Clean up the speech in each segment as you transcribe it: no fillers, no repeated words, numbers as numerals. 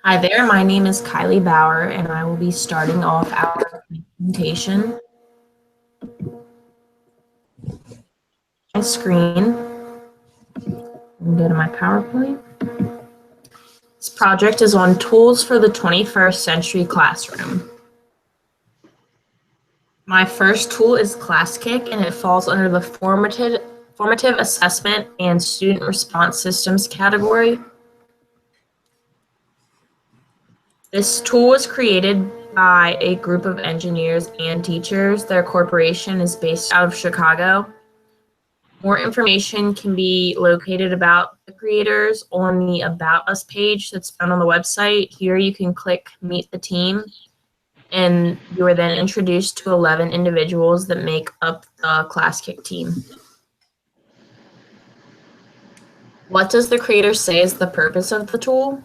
Hi there, my name is Kylie Bauer, and I will be starting off our presentation. My screen, and go to my PowerPoint. This project is on tools for the 21st century classroom. My first tool is ClassKick, and it falls under the formative assessment and student response systems category. This tool was created by a group of engineers and teachers. Their corporation is based out of Chicago. More information can be located about the creators on the About Us page that's found on the website. Here you can click Meet the Team, and you are then introduced to 11 individuals that make up the ClassKick team. What does the creator say is the purpose of the tool?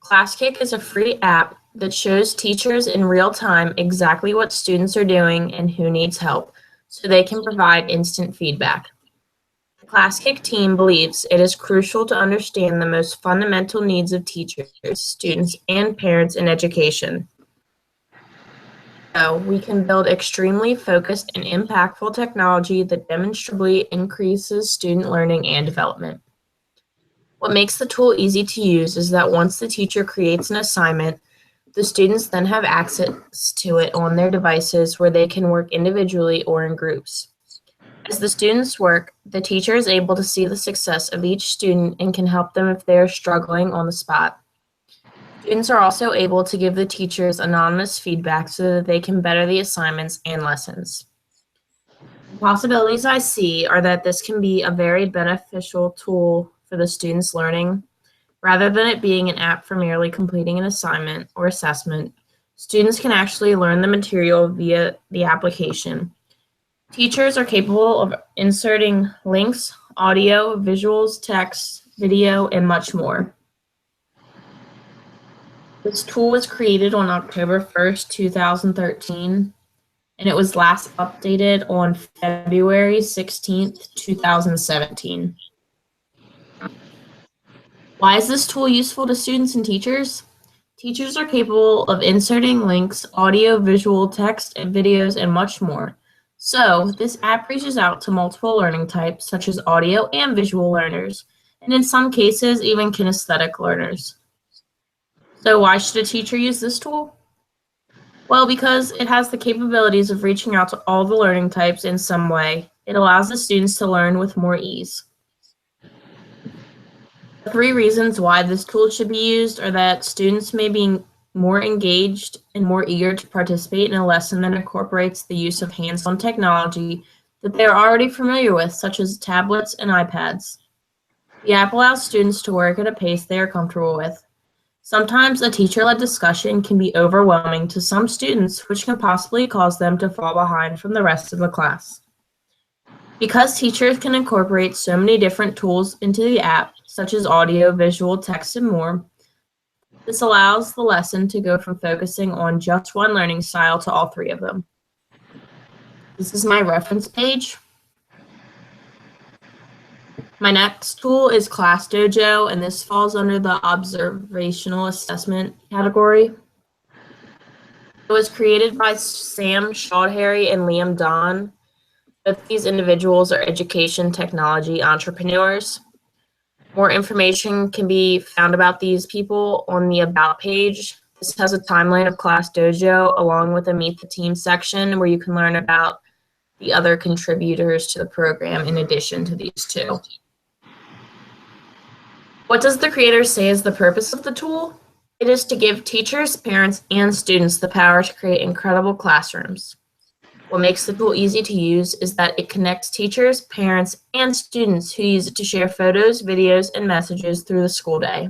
ClassKick is a free app that shows teachers in real time exactly what students are doing and who needs help, so they can provide instant feedback. The ClassKick team believes it is crucial to understand the most fundamental needs of teachers, students, and parents in education. So we can build extremely focused and impactful technology that demonstrably increases student learning and development. What makes the tool easy to use is that once the teacher creates an assignment, the students then have access to it on their devices where they can work individually or in groups. As the students work, the teacher is able to see the success of each student and can help them if they are struggling on the spot. Students are also able to give the teachers anonymous feedback so that they can better the assignments and lessons. The possibilities I see are that this can be a very beneficial tool for the students' learning. Rather than it being an app for merely completing an assignment or assessment, students can actually learn the material via the application. Teachers are capable of inserting links, audio, visuals, text, video, and much more. This tool was created on October 1st, 2013, and it was last updated on February 16th, 2017. Why is this tool useful to students and teachers? Teachers are capable of inserting links, audio, visual, text, and videos, and much more. So, this app reaches out to multiple learning types, such as audio and visual learners, and in some cases, even kinesthetic learners. So, why should a teacher use this tool? Well, because it has the capabilities of reaching out to all the learning types in some way. It allows the students to learn with more ease. 3 reasons why this tool should be used are that students may be more engaged and more eager to participate in a lesson that incorporates the use of hands-on technology that they are already familiar with, such as tablets and iPads. The app allows students to work at a pace they are comfortable with. Sometimes a teacher-led discussion can be overwhelming to some students, which can possibly cause them to fall behind from the rest of the class. Because teachers can incorporate so many different tools into the app, such as audio, visual, text, and more, this allows the lesson to go from focusing on just one learning style to all 3 of them. This is my reference page. My next tool is ClassDojo, and this falls under the observational assessment category. It was created by Sam Chaudhary and Liam Don. Both these individuals are education technology entrepreneurs. More information can be found about these people on the About page. This has a timeline of ClassDojo along with a Meet the Team section where you can learn about the other contributors to the program in addition to these 2. What does the creator say is the purpose of the tool? It is to give teachers, parents, and students the power to create incredible classrooms. What makes the tool easy to use is that it connects teachers, parents, and students who use it to share photos, videos, and messages through the school day.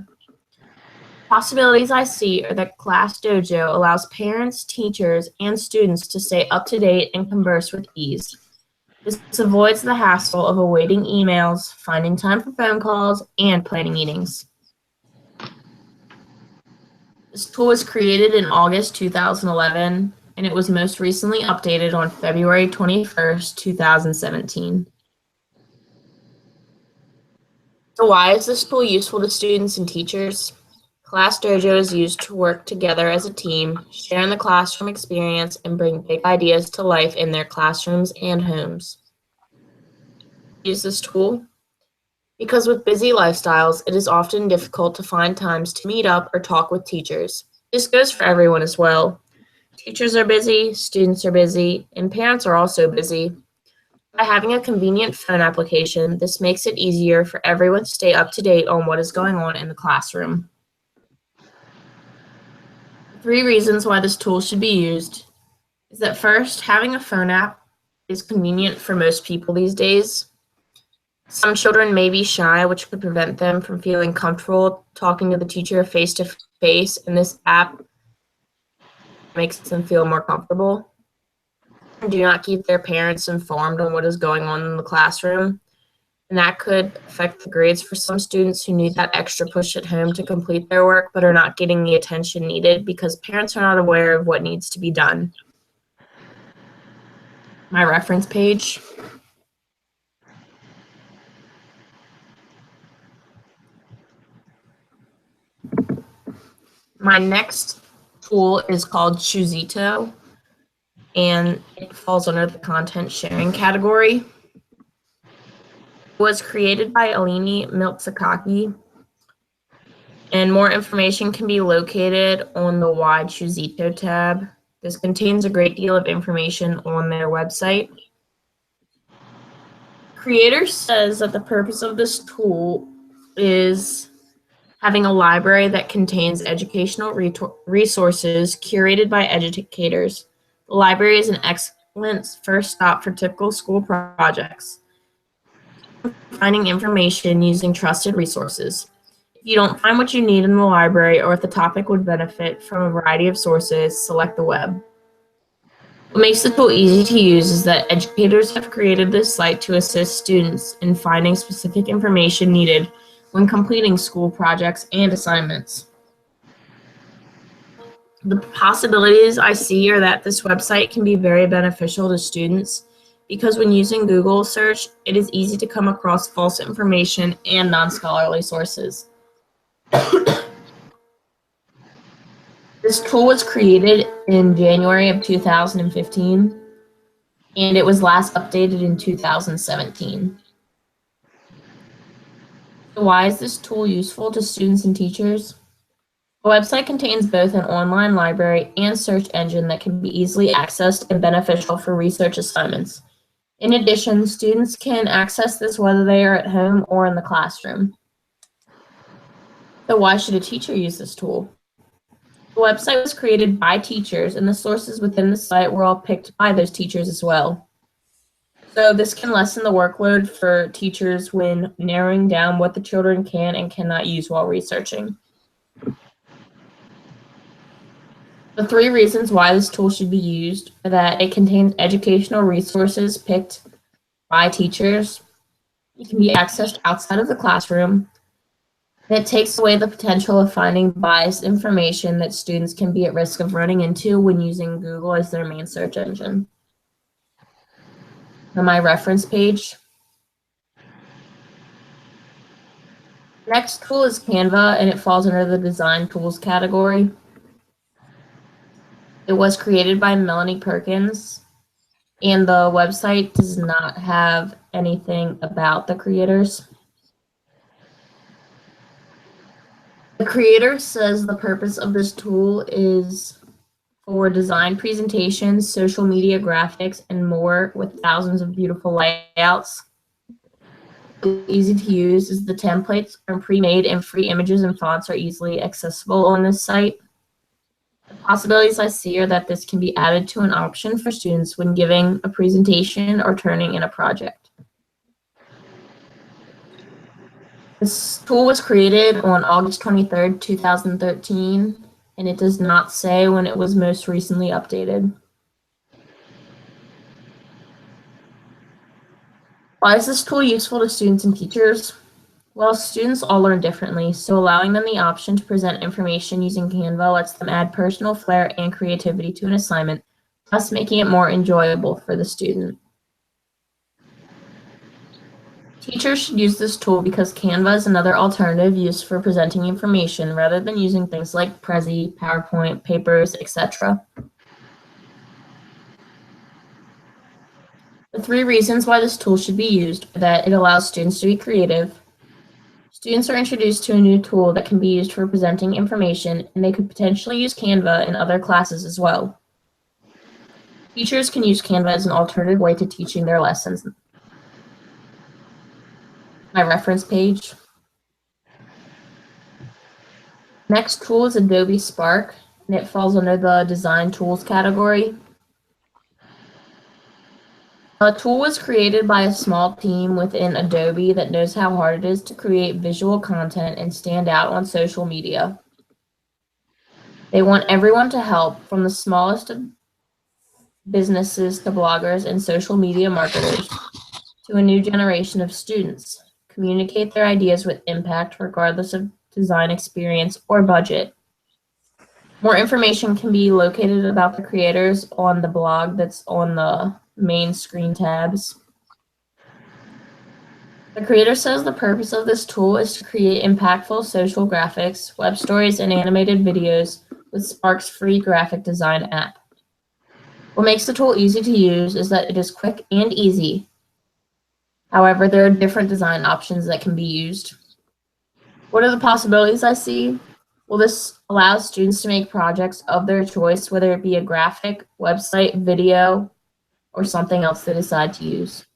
Possibilities I see are that ClassDojo allows parents, teachers, and students to stay up to date and converse with ease. This avoids the hassle of awaiting emails, finding time for phone calls, and planning meetings. This tool was created in August 2011, and it was most recently updated on February 21st, 2017. So why is this tool useful to students and teachers? Class Dojo is used to work together as a team, share in the classroom experience, and bring big ideas to life in their classrooms and homes. Use this tool because with busy lifestyles, it is often difficult to find times to meet up or talk with teachers. This goes for everyone as well. Teachers are busy, students are busy, and parents are also busy. By having a convenient phone application, this makes it easier for everyone to stay up to date on what is going on in the classroom. 3 reasons why this tool should be used is that first, having a phone app is convenient for most people these days. Some children may be shy, which could prevent them from feeling comfortable talking to the teacher face to face, and this app makes them feel more comfortable. Do not keep their parents informed on what is going on in the classroom, and that could affect the grades for some students who need that extra push at home to complete their work but are not getting the attention needed because parents are not aware of what needs to be done. My reference page. My next tool is called Choosito, and it falls under the content sharing category. It was created by Eleni Miltsakaki, and more information can be located on the Why Choosito tab. This contains a great deal of information on their website. Creator says that the purpose of this tool is having a library that contains educational resources curated by educators. The library is an excellent first stop for typical school projects, finding information using trusted resources. If you don't find what you need in the library or if the topic would benefit from a variety of sources, select the web. What makes the tool easy to use is that educators have created this site to assist students in finding specific information needed when completing school projects and assignments. The possibilities I see are that this website can be very beneficial to students because when using Google search, it is easy to come across false information and non-scholarly sources. This tool was created in January of 2015, and it was last updated in 2017. So why is this tool useful to students and teachers? The website contains both an online library and search engine that can be easily accessed and beneficial for research assignments. In addition, students can access this whether they are at home or in the classroom. So why should a teacher use this tool? The website was created by teachers, and the sources within the site were all picked by those teachers as well. So this can lessen the workload for teachers when narrowing down what the children can and cannot use while researching. The 3 reasons why this tool should be used are that it contains educational resources picked by teachers, it can be accessed outside of the classroom, and it takes away the potential of finding biased information that students can be at risk of running into when using Google as their main search engine. On my reference page. Next tool is Canva, and it falls under the design tools category. It was created by Melanie Perkins, and the website does not have anything about the creators. The creator says the purpose of this tool is for design presentations, social media graphics, and more with thousands of beautiful layouts. Easy to use as the templates are pre-made and free images and fonts are easily accessible on this site. The possibilities I see are that this can be added to an option for students when giving a presentation or turning in a project. This tool was created on August 23rd, 2013, and it does not say when it was most recently updated. Why is this tool useful to students and teachers? Well, students all learn differently, so allowing them the option to present information using Canva lets them add personal flair and creativity to an assignment, thus making it more enjoyable for the student. Teachers should use this tool because Canva is another alternative used for presenting information rather than using things like Prezi, PowerPoint, papers, etc. The 3 reasons why this tool should be used are that it allows students to be creative. Students are introduced to a new tool that can be used for presenting information, and they could potentially use Canva in other classes as well. Teachers can use Canva as an alternative way to teaching their lessons. My reference page. Next tool is Adobe Spark, and it falls under the Design Tools category. The tool was created by a small team within Adobe that knows how hard it is to create visual content and stand out on social media. They want everyone to help, from the smallest of businesses to bloggers and social media marketers, to a new generation of students, communicate their ideas with impact regardless of design experience or budget. More information can be located about the creators on the blog that's on the main screen tabs. The creator says the purpose of this tool is to create impactful social graphics, web stories, and animated videos with Spark's free graphic design app. What makes the tool easy to use is that it is quick and easy. However, there are different design options that can be used. What are the possibilities I see? Well, this allows students to make projects of their choice, whether it be a graphic, website, video, or something else they decide to use.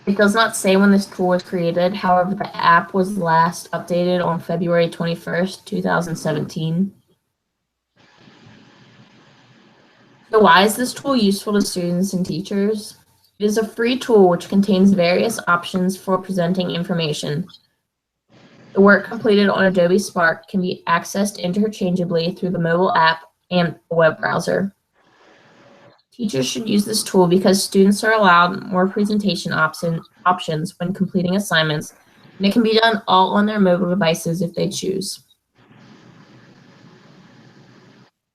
It does not say when this tool was created. However, the app was last updated on February 21st, 2017. So why is this tool useful to students and teachers? It is a free tool which contains various options for presenting information. The work completed on Adobe Spark can be accessed interchangeably through the mobile app and the web browser. Teachers should use this tool because students are allowed more presentation options when completing assignments, and it can be done all on their mobile devices if they choose.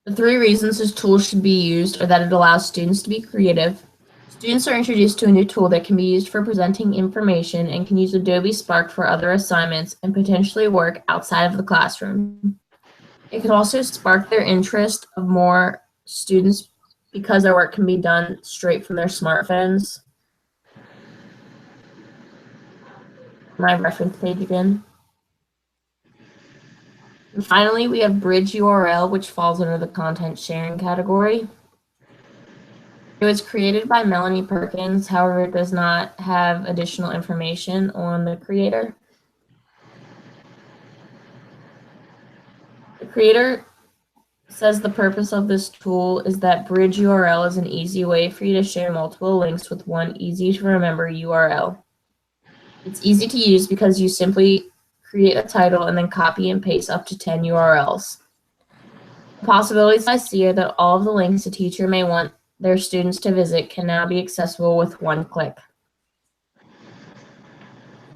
The 3 reasons this tool should be used are that it allows students to be creative. Students are introduced to a new tool that can be used for presenting information and can use Adobe Spark for other assignments and potentially work outside of the classroom. It could also spark their interest of more students because their work can be done straight from their smartphones. My reference page again. And finally, we have Bridge URL, which falls under the content sharing category. It was created by Melanie Perkins, however, it does not have additional information on the creator. The creator says the purpose of this tool is that Bridge URL is an easy way for you to share multiple links with one easy to remember URL. It's easy to use because you simply create a title and then copy and paste up to 10 URLs. The possibilities I see are that all of the links a teacher may want their students to visit can now be accessible with one click.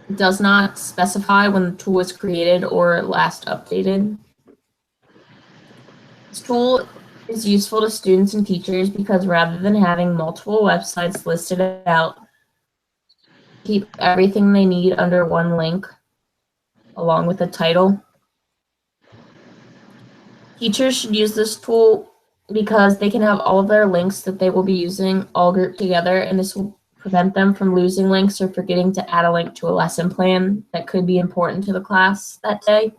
It does not specify when the tool was created or last updated. This tool is useful to students and teachers because rather than having multiple websites listed out, keep everything they need under one link along with the title. Teachers should use this tool because they can have all of their links that they will be using all grouped together, and this will prevent them from losing links or forgetting to add a link to a lesson plan that could be important to the class that day.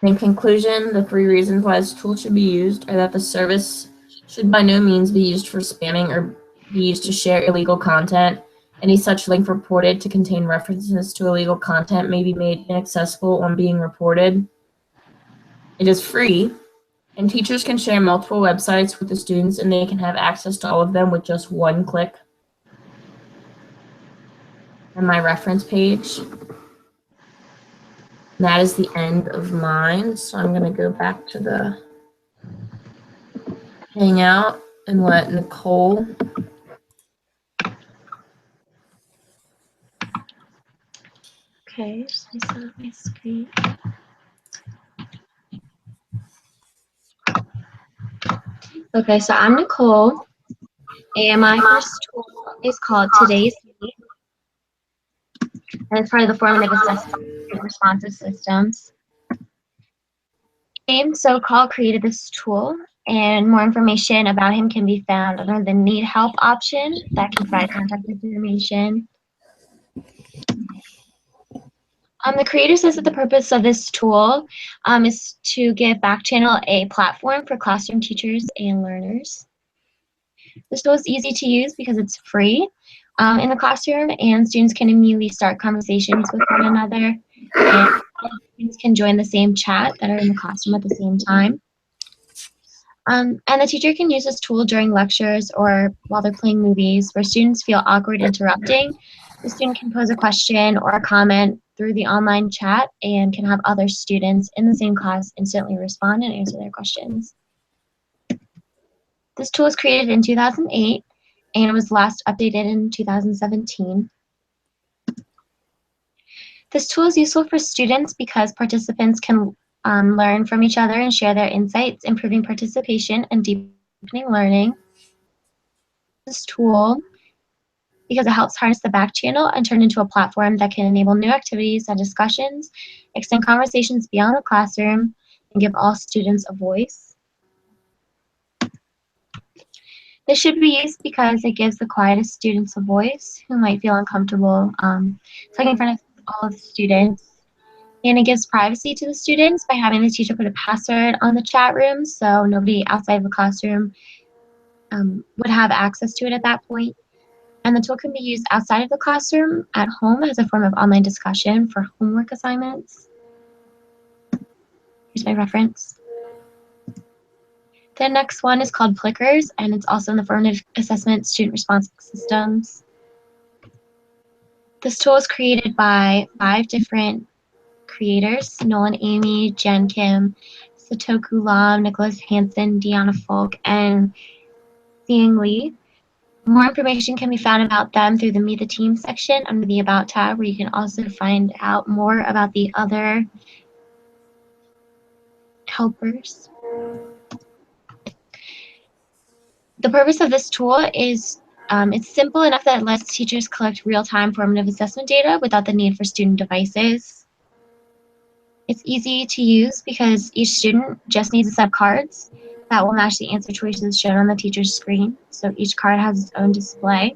In conclusion, the 3 reasons why this tool should be used are that the service should by no means be used for spamming or be used to share illegal content. Any such link reported to contain references to illegal content may be made inaccessible on being reported. It is free, and teachers can share multiple websites with the students, and they can have access to all of them with just one click. And my reference page. And that is the end of mine, so I'm going to go back to the Hangout and let Nicole. Okay, just let me set up my screen. Okay, so I'm Nicole. And my first tool is called Today's Need, and it's part of the formative assessment and responsive systems. James Sokol created this tool, and more information about him can be found under the Need Help option that can provide contact information. The creator says that the purpose of this tool is to give Backchannel a platform for classroom teachers and learners. This tool is easy to use because it's free in the classroom, and students can immediately start conversations with one another, and students can join the same chat that are in the classroom at the same time. And the teacher can use this tool during lectures or while they're playing movies where students feel awkward interrupting. The student can pose a question or a comment through the online chat and can have other students in the same class instantly respond and answer their questions. This tool was created in 2008 and was last updated in 2017. This tool is useful for students because participants can learn from each other and share their insights, improving participation and deepening learning. This tool because it helps harness the back channel and turn into a platform that can enable new activities and discussions, extend conversations beyond the classroom, and give all students a voice. This should be used because it gives the quietest students a voice who might feel uncomfortable talking in front of all of the students. And it gives privacy to the students by having the teacher put a password on the chat room so nobody outside of the classroom would have access to it at that point. And the tool can be used outside of the classroom at home as a form of online discussion for homework assignments. Here's my reference. The next one is called Plickers, and it's also in the formative assessment student response systems. This tool is created by 5 different creators: Nolan Amy, Jen Kim, Satoku Lam, Nicholas Hansen, Deanna Folk, and Xiang Li. More information can be found about them through the Meet the Team section under the About tab, where you can also find out more about the other helpers. The purpose of this tool is it's simple enough that it lets teachers collect real-time formative assessment data without the need for student devices. It's easy to use because each student just needs a set of cards that will match the answer choices shown on the teacher's screen. So each card has its own display.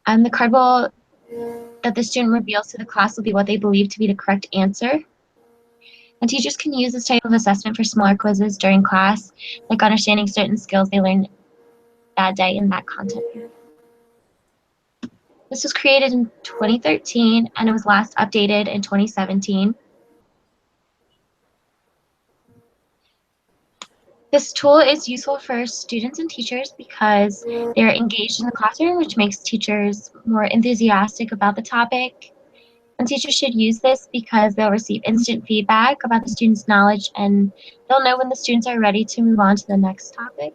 And the card that the student reveals to the class will be what they believe to be the correct answer. And teachers can use this type of assessment for smaller quizzes during class, like understanding certain skills they learned that day in that content area. This was created in 2013 and it was last updated in 2017. This tool is useful for students and teachers because they're engaged in the classroom, which makes teachers more enthusiastic about the topic. And teachers should use this because they'll receive instant feedback about the students' knowledge and they'll know when the students are ready to move on to the next topic.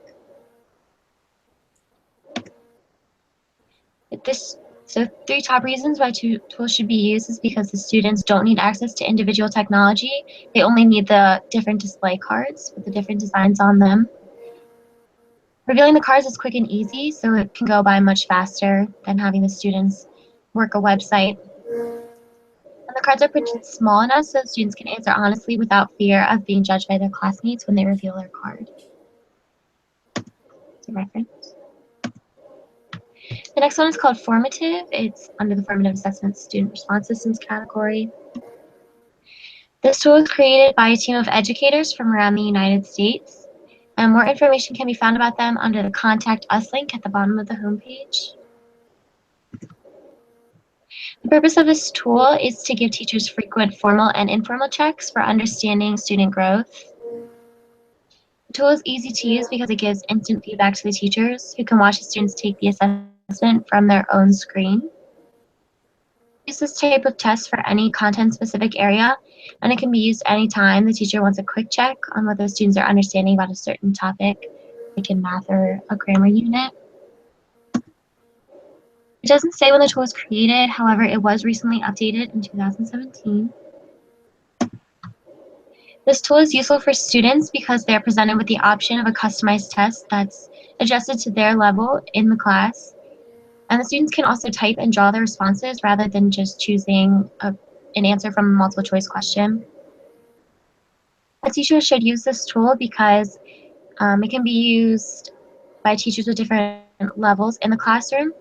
So 3 top reasons why tools should be used is because the students don't need access to individual technology. They only need the different display cards with the different designs on them. Revealing the cards is quick and easy, so it can go by much faster than having the students work a website. And the cards are printed small enough so students can answer honestly without fear of being judged by their classmates when they reveal their card. It's a reference. The next one is called Formative. It's under the Formative Assessment Student Response Systems category. This tool was created by a team of educators from around the United States. And more information can be found about them under the Contact Us link at the bottom of the homepage. The purpose of this tool is to give teachers frequent formal and informal checks for understanding student growth. The tool is easy to use because it gives instant feedback to the teachers who can watch the students take the assessment from their own screen. Use this type of test for any content-specific area, and it can be used anytime the teacher wants a quick check on whether students are understanding about a certain topic, like in math or a grammar unit. It doesn't say when the tool was created, however, it was recently updated in 2017. This tool is useful for students because they're presented with the option of a customized test that's adjusted to their level in the class. And the students can also type and draw their responses rather than just choosing an answer from a multiple choice question. A teacher should use this tool because it can be used by teachers with different levels in the classroom.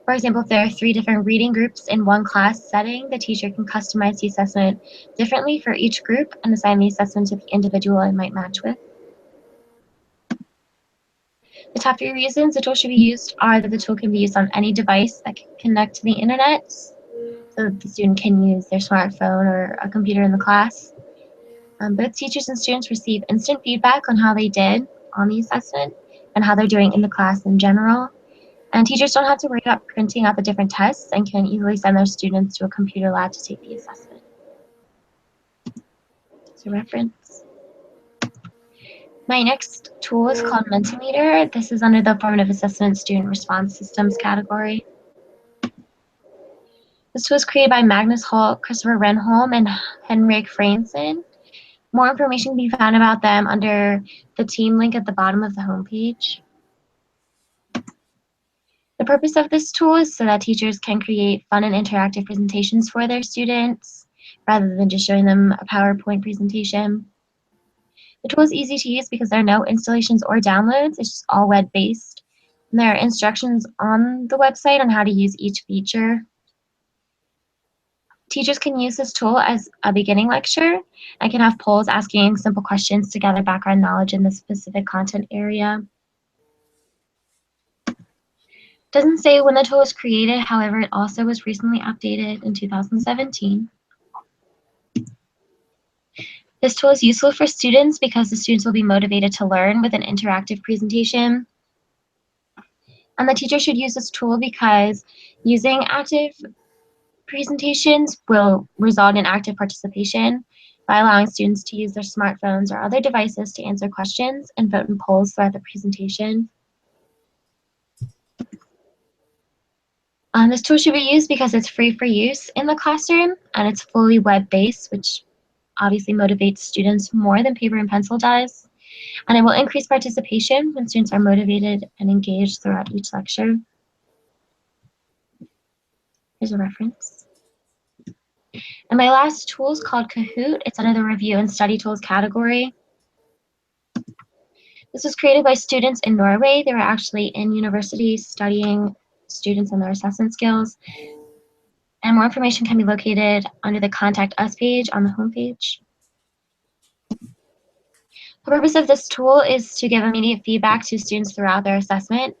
For example, if there are 3 different reading groups in one class setting, the teacher can customize the assessment differently for each group and assign the assessment to the individual it might match with. The top 3 reasons the tool should be used are that the tool can be used on any device that can connect to the internet, so that the student can use their smartphone or a computer in the class. Both teachers and students receive instant feedback on how they did on the assessment and how they're doing in the class in general. And teachers don't have to worry about printing out the different tests and can easily send their students to a computer lab to take the assessment. As a reference. My next tool is called Mentimeter. This is under the Formative Assessment Student Response Systems category. This was created by Magnus Holt, Christopher Renholm, and Henrik Franzen. More information can be found about them under the team link at the bottom of the homepage. The purpose of this tool is so that teachers can create fun and interactive presentations for their students rather than just showing them a PowerPoint presentation. The tool is easy to use because there are no installations or downloads. It's just all web-based. And there are instructions on the website on how to use each feature. Teachers can use this tool as a beginning lecture and can have polls asking simple questions to gather background knowledge in the specific content area. It doesn't say when the tool was created, however, it also was recently updated in 2017. This tool is useful for students because the students will be motivated to learn with an interactive presentation. And the teacher should use this tool because using active presentations will result in active participation by allowing students to use their smartphones or other devices to answer questions and vote in polls throughout the presentation. This tool should be used because it's free for use in the classroom and it's fully web-based, which obviously motivates students more than paper and pencil does. And it will increase participation when students are motivated and engaged throughout each lecture. Here's a reference. And my last tool is called Kahoot. It's under the Review and Study Tools category. This was created by students in Norway. They were actually in university studying students and their assessment skills. And more information can be located under the Contact Us page on the homepage. The purpose of this tool is to give immediate feedback to students throughout their assessment.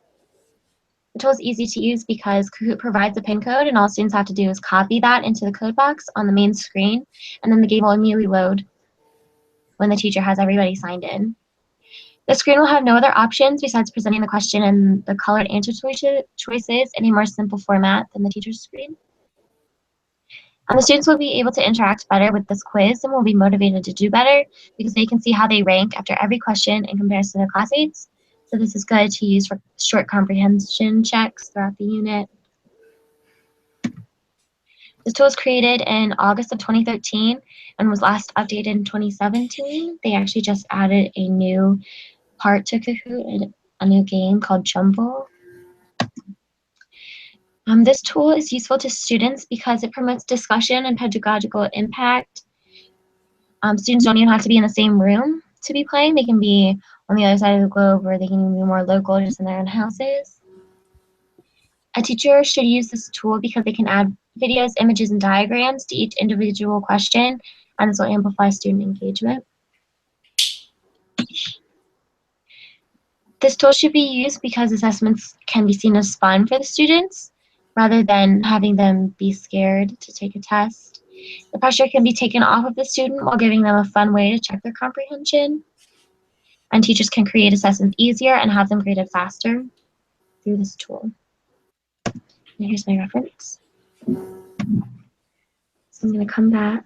The tool is easy to use because Kahoot provides a PIN code and all students have to do is copy that into the code box on the main screen, and then the game will immediately load when the teacher has everybody signed in. The screen will have no other options besides presenting the question and the colored answer choices in a more simple format than the teacher's screen. And the students will be able to interact better with this quiz and will be motivated to do better because they can see how they rank after every question in comparison to their classmates. So this is good to use for short comprehension checks throughout the unit. This tool was created in August of 2013 and was last updated in 2017. They actually just added a new part to Kahoot, a new game called Jumble. This tool is useful to students because it promotes discussion and pedagogical impact. Students don't even have to be in the same room to be playing. They can be on the other side of the globe, or they can be more local, just in their own houses. A teacher should use this tool because they can add videos, images, and diagrams to each individual question, and this will amplify student engagement. This tool should be used because assessments can be seen as fun for the students, rather than having them be scared to take a test. The pressure can be taken off of the student while giving them a fun way to check their comprehension. And teachers can create assessments easier and have them graded faster through this tool. And here's my reference. So I'm going to come back.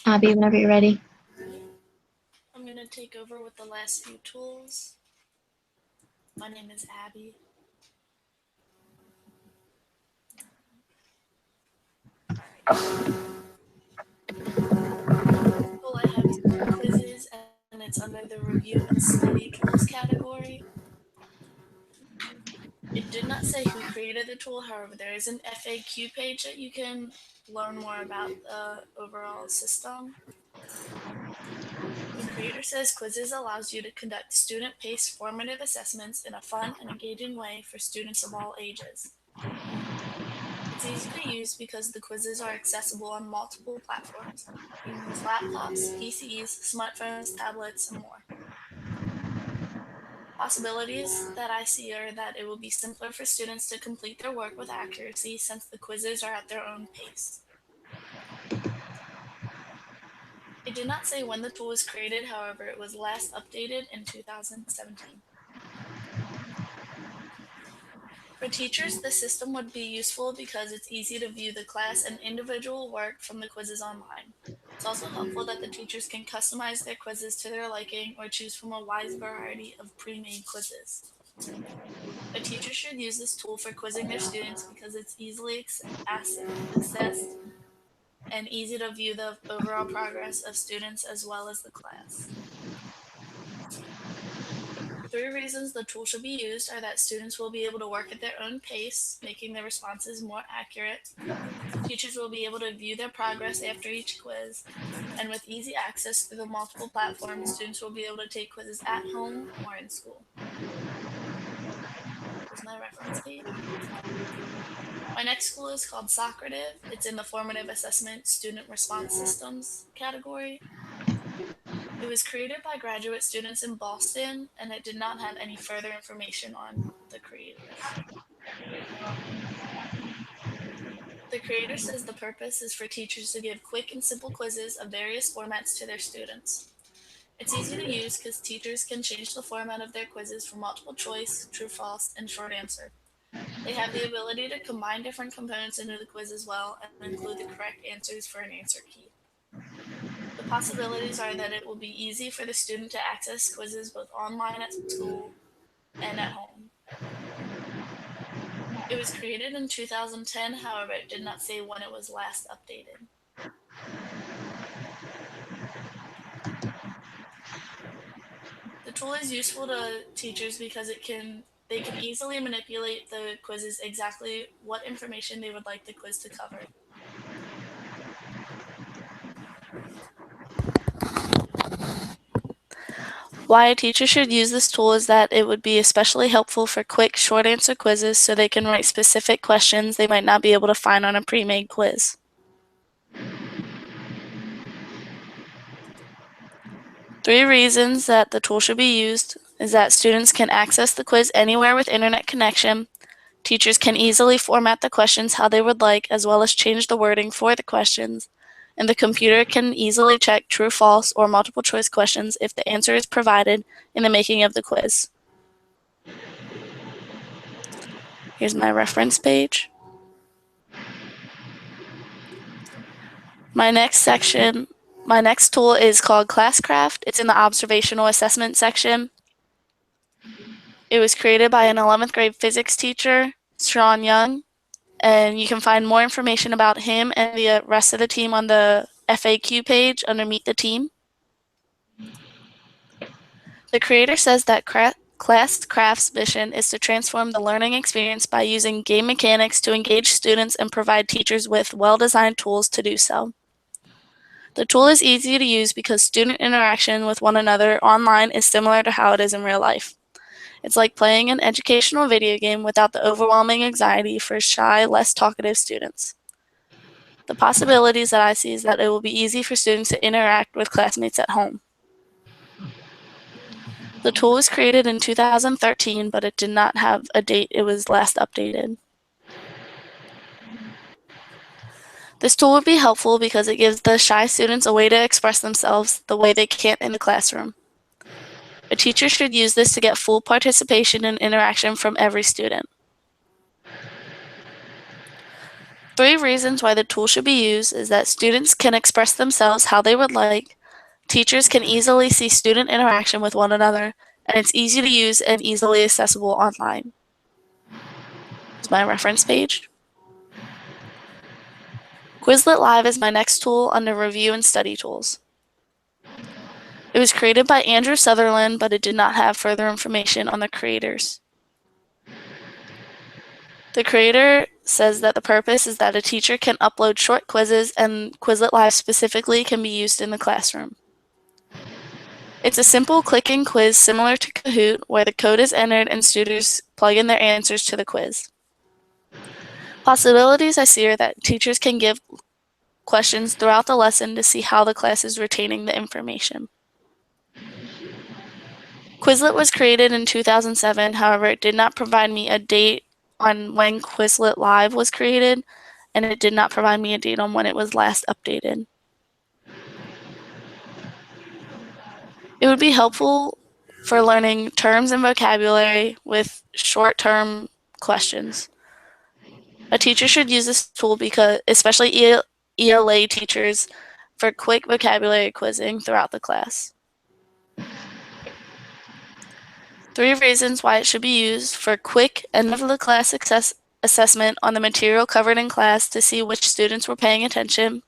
Abby, whenever you're ready. I'm going to take over with the last few tools. My name is Abby. The tool I have is called Quizzes, and it's under the Review and Study Tools category. It did not say who created the tool, however, there is an FAQ page that you can learn more about the overall system. The creator says Quizzes allows you to conduct student-paced formative assessments in a fun and engaging way for students of all ages. It's easy to use because the quizzes are accessible on multiple platforms. You can use laptops, PCs, smartphones, tablets, and more. Possibilities that I see are that it will be simpler for students to complete their work with accuracy since the quizzes are at their own pace. It did not say when the tool was created, however, it was last updated in 2017. For teachers, the system would be useful because it's easy to view the class and individual work from the quizzes online. It's also helpful that the teachers can customize their quizzes to their liking or choose from a wide variety of pre-made quizzes. A teacher should use this tool for quizzing their students because it's easily accessed and easy to view the overall progress of students as well as the class. 3 reasons the tool should be used are that students will be able to work at their own pace, making their responses more accurate. Teachers will be able to view their progress after each quiz, and with easy access through the multiple platforms, students will be able to take quizzes at home or in school. Here's my reference page. My next tool is called Socrative. It's in the Formative Assessment Student Response Systems category. It was created by graduate students in Boston, and it did not have any further information on the creators. The creator says the purpose is for teachers to give quick and simple quizzes of various formats to their students. It's easy to use because teachers can change the format of their quizzes from multiple choice, true, false, and short answer. They have the ability to combine different components into the quiz as well and include the correct answers for an answer key. The possibilities are that it will be easy for the student to access quizzes both online at school and at home. It was created in 2010, however, it did not say when it was last updated. The tool is useful to teachers because they can easily manipulate the quizzes exactly what information they would like the quiz to cover. Why a teacher should use this tool is that it would be especially helpful for quick, short answer quizzes so they can write specific questions they might not be able to find on a pre-made quiz. 3 reasons that the tool should be used is that students can access the quiz anywhere with internet connection. Teachers can easily format the questions how they would like, as well as change the wording for the questions. And the computer can easily check true, false, or multiple choice questions if the answer is provided in the making of the quiz. Here's my reference page. My next tool is called Classcraft. It's in the observational assessment section. It was created by an 11th grade physics teacher, Sean Young, and you can find more information about him and the rest of the team on the FAQ page under Meet the Team. The creator says that Classcraft's mission is to transform the learning experience by using game mechanics to engage students and provide teachers with well-designed tools to do so. The tool is easy to use because student interaction with one another online is similar to how it is in real life. It's like playing an educational video game without the overwhelming anxiety for shy, less talkative students. The possibilities that I see is that it will be easy for students to interact with classmates at home. The tool was created in 2013, but it did not have a date it was last updated. This tool would be helpful because it gives the shy students a way to express themselves the way they can't in the classroom. A teacher should use this to get full participation and interaction from every student. 3 reasons why the tool should be used is that students can express themselves how they would like, teachers can easily see student interaction with one another, and it's easy to use and easily accessible online. Here's my reference page. Quizlet Live is my next tool under Review and Study Tools. It was created by Andrew Sutherland, but it did not have further information on the creators. The creator says that the purpose is that a teacher can upload short quizzes, and Quizlet Live specifically can be used in the classroom. It's a simple click-in quiz similar to Kahoot, where the code is entered and students plug in their answers to the quiz. Possibilities I see are that teachers can give questions throughout the lesson to see how the class is retaining the information. Quizlet was created in 2007, however, it did not provide me a date on when Quizlet Live was created, and it did not provide me a date on when it was last updated. It would be helpful for learning terms and vocabulary with short-term questions. A teacher should use this tool because, especially ELA teachers, for quick vocabulary quizzing throughout the class. 3 reasons why it should be used: for quick end-of-the-class assessment on the material covered in class to see which students were paying attention.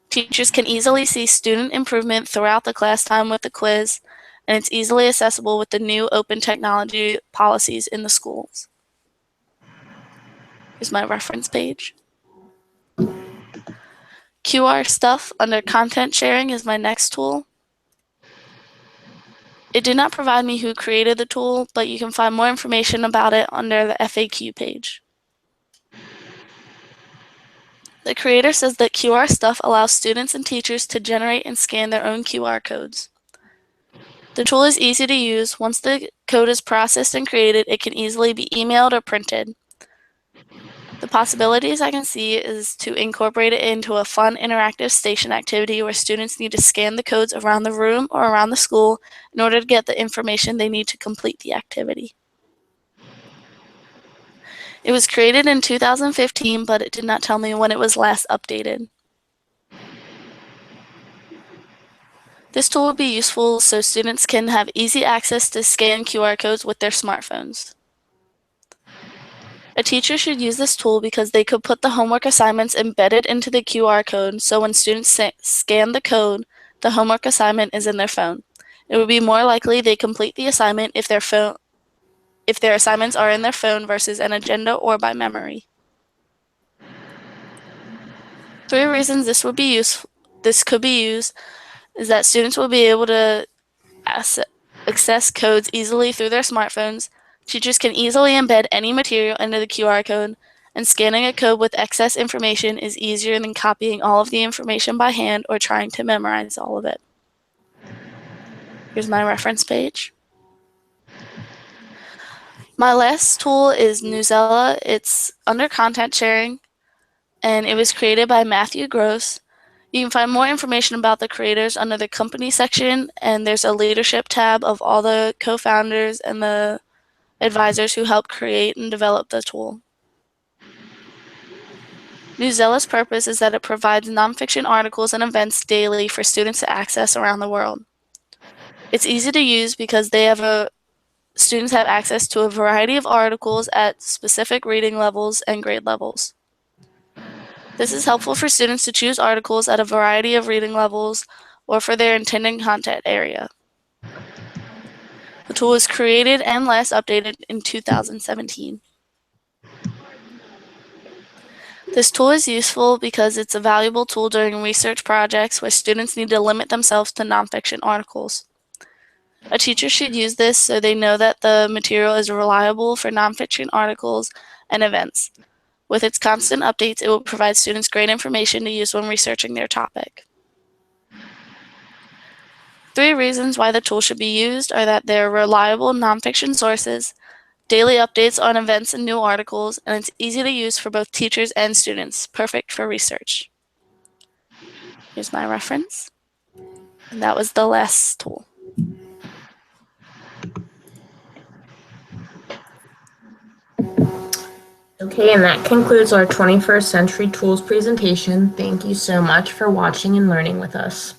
Teachers can easily see student improvement throughout the class time with the quiz, and it's easily accessible with the new open technology policies in the schools. Here's my reference page. QR Stuff under Content Sharing is my next tool. It did not provide me who created the tool, but you can find more information about it under the FAQ page. The creator says that QR Stuff allows students and teachers to generate and scan their own QR codes. The tool is easy to use. Once the code is processed and created, it can easily be emailed or printed. The possibilities I can see is to incorporate it into a fun interactive station activity where students need to scan the codes around the room or around the school in order to get the information they need to complete the activity. It was created in 2015, but it did not tell me when it was last updated. This tool will be useful so students can have easy access to scan QR codes with their smartphones. A teacher should use this tool because they could put the homework assignments embedded into the QR code, so when students scan the code, the homework assignment is in their phone. It would be more likely they complete the assignment if their assignments are in their phone versus an agenda or by memory. 3 reasons this could be used is that students will be able to access codes easily through their smartphones. Teachers can easily embed any material into the QR code, and scanning a code with excess information is easier than copying all of the information by hand or trying to memorize all of it. Here's my reference page. My last tool is Newsella. It's under content sharing, and it was created by Matthew Gross. You can find more information about the creators under the company section, and there's a leadership tab of all the co-founders and the advisors who helped create and develop the tool. Newsella's purpose is that it provides nonfiction articles and events daily for students to access around the world. It's easy to use because students have access to a variety of articles at specific reading levels and grade levels. This is helpful for students to choose articles at a variety of reading levels or for their intended content area. The tool was created and last updated in 2017. This tool is useful because it's a valuable tool during research projects where students need to limit themselves to nonfiction articles. A teacher should use this so they know that the material is reliable for nonfiction articles and events. With its constant updates, it will provide students great information to use when researching their topic. 3 reasons why the tool should be used are that they're reliable nonfiction sources, daily updates on events and new articles, and it's easy to use for both teachers and students, perfect for research. Here's my reference. And that was the last tool. Okay, and that concludes our 21st Century Tools presentation. Thank you so much for watching and learning with us.